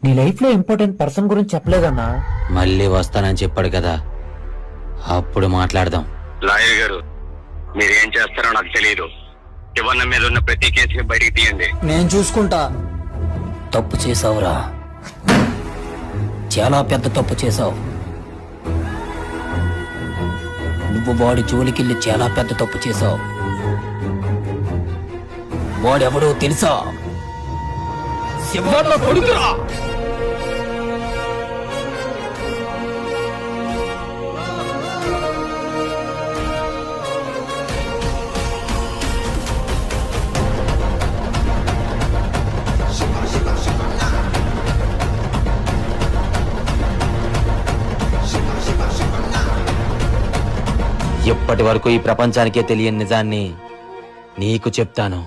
నీ లైఫ్ లో important person గురించి చెప్పలేదన్నా. మళ్ళీ వస్తానని చెప్పాడు కదా, అప్పుడు మాట్లాడదాం. లాయర్ గారు, మీరేం చేస్తారో నాకు తెలియదు. శివన్న మీద ఉన్న ప్రతి కేసుని బయటికి తీయండి. నేను చూసుకుంటా. తప్పు చేసావురా, చాలా పెద్ద తప్పు చేసావు. నువ్వు వాడి జోలికెళ్ళి చాలా పెద్ద తప్పు చేసావు. వాడెవడో తెలుసా? శివన్న కొడుకురా. ఇప్పటి వరకు ఈ ప్రపంచానికే తెలియని నిజాన్ని నీకు చెప్తాను.